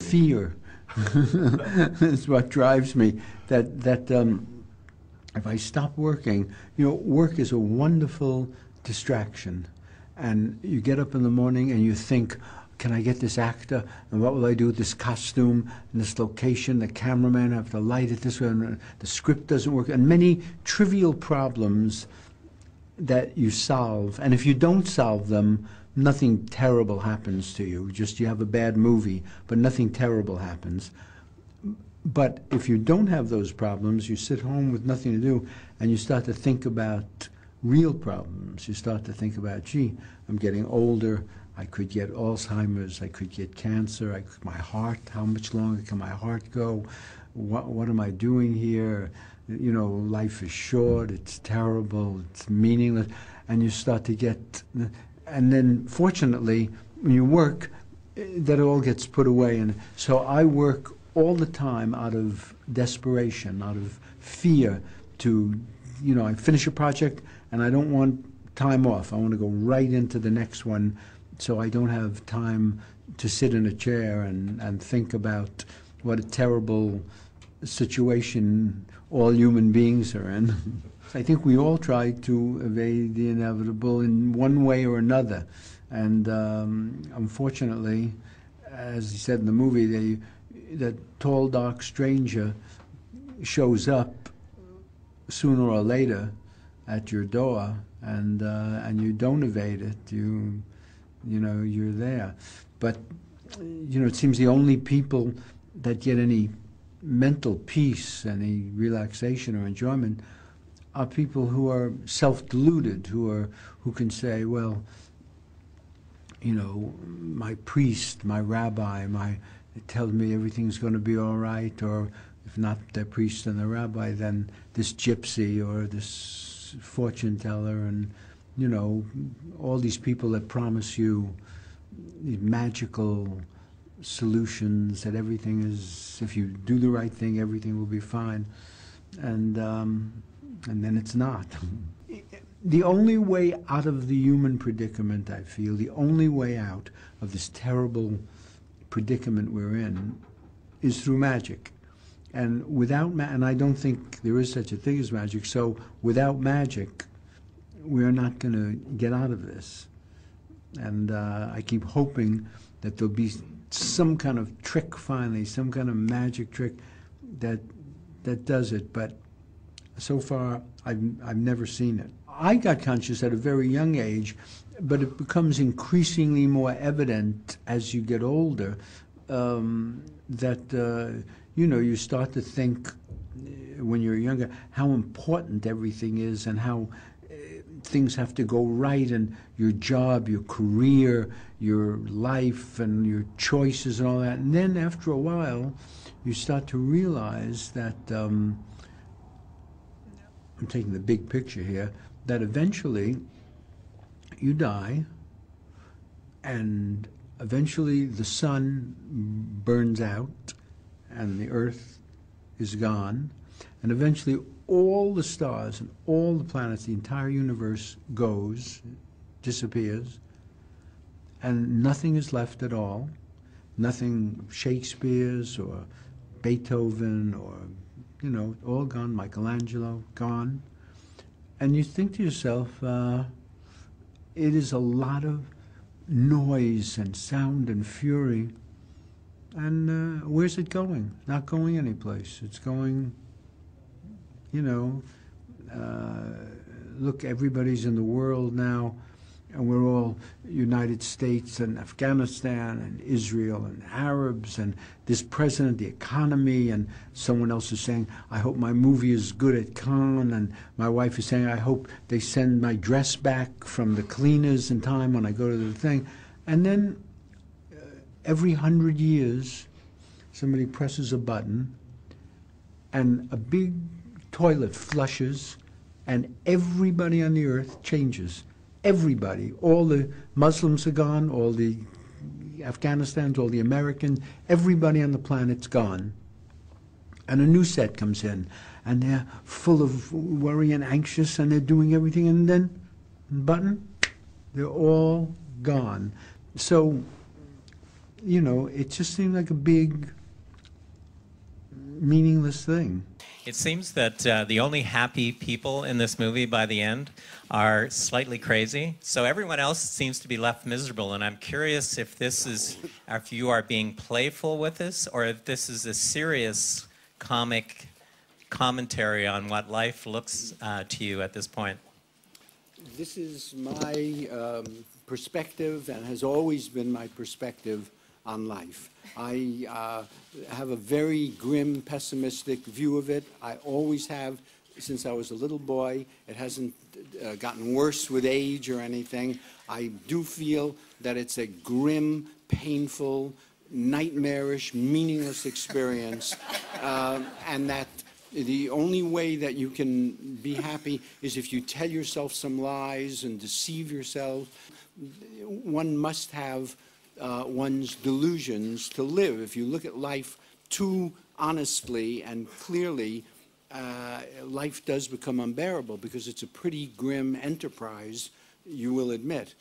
fear. It's what drives me. That if I stop working, work is a wonderful distraction. And you get up in the morning and you think, can I get this actor? And what will I do with this costume and this location? The cameraman, I have to light it this way, and the script doesn't work. And many trivial problems that you solve. And if you don't solve them, nothing terrible happens to you. Just you have a bad movie, but nothing terrible happens. But if you don't have those problems, you sit home with nothing to do, and you start to think about real problems. You start to think about, gee, I'm getting older. I could get Alzheimer's. I could get cancer. My heart, how much longer can my heart go? What am I doing here? Life is short. It's terrible. It's meaningless. And you start to get, and then fortunately, when you work, that all gets put away. And so I work all the time out of desperation, out of fear to, I finish a project and I don't want time off. I want to go right into the next one, so I don't have time to sit in a chair and think about what a terrible situation all human beings are in. I think we all try to evade the inevitable in one way or another. And unfortunately, as he said in the movie, that tall, dark stranger shows up sooner or later at your door, and you don't evade it. You're there. But it seems the only people that get any mental peace, any relaxation or enjoyment, are people who are self-deluded, who can say, well, my priest, my rabbi, tells me everything's going to be all right, or if not the priest and the rabbi, then this gypsy or this fortune teller, and all these people that promise you these magical solutions, that everything is, if you do the right thing, everything will be fine, and then it's not. The only way out of the human predicament, I feel, the only way out of this terrible predicament we're in, is through magic. And without and I don't think there is such a thing as magic, so without magic, we're not going to get out of this. And I keep hoping that there'll be some kind of trick finally, some kind of magic trick that does it. But so far, I've never seen it. I got conscious at a very young age, but it becomes increasingly more evident as you get older that you start to think when you're younger how important everything is, and how things have to go right, and your job, your career, your life, and your choices and all that. And then after a while, you start to realize that, I'm taking the big picture here, that eventually you die, and eventually the sun burns out, and the earth is gone, and eventually all the stars and all the planets, the entire universe disappears, and nothing is left at all. Nothing Shakespeare's or Beethoven or, all gone, Michelangelo, gone. And you think to yourself, it is a lot of noise and sound and fury, and where's it going? Not going anyplace. It's going, look, everybody's in the world now, and we're all United States and Afghanistan and Israel and Arabs and this president, the economy, and someone else is saying, I hope my movie is good at Cannes, and my wife is saying, I hope they send my dress back from the cleaners in time when I go to the thing. And then every 100 years, somebody presses a button, and a big toilet flushes, and everybody on the earth changes. Everybody, all the Muslims are gone, all the Afghanistans, all the Americans, everybody on the planet's gone. And a new set comes in, and they're full of worry and anxious, and they're doing everything, and then, button, they're all gone. So you know, it just seemed like a big, meaningless thing. It seems that the only happy people in this movie by the end are slightly crazy. So everyone else seems to be left miserable. And I'm curious if this is, if you are being playful with this, or if this is a serious comic commentary on what life looks to you at this point. This is my perspective, and has always been my perspective on life. I have a very grim, pessimistic view of it. I always have since I was a little boy. It hasn't gotten worse with age or anything. I do feel that it's a grim, painful, nightmarish, meaningless experience, and that the only way that you can be happy is if you tell yourself some lies and deceive yourself. One must have one's delusions to live. If you look at life too honestly and clearly, life does become unbearable, because it's a pretty grim enterprise, you will admit.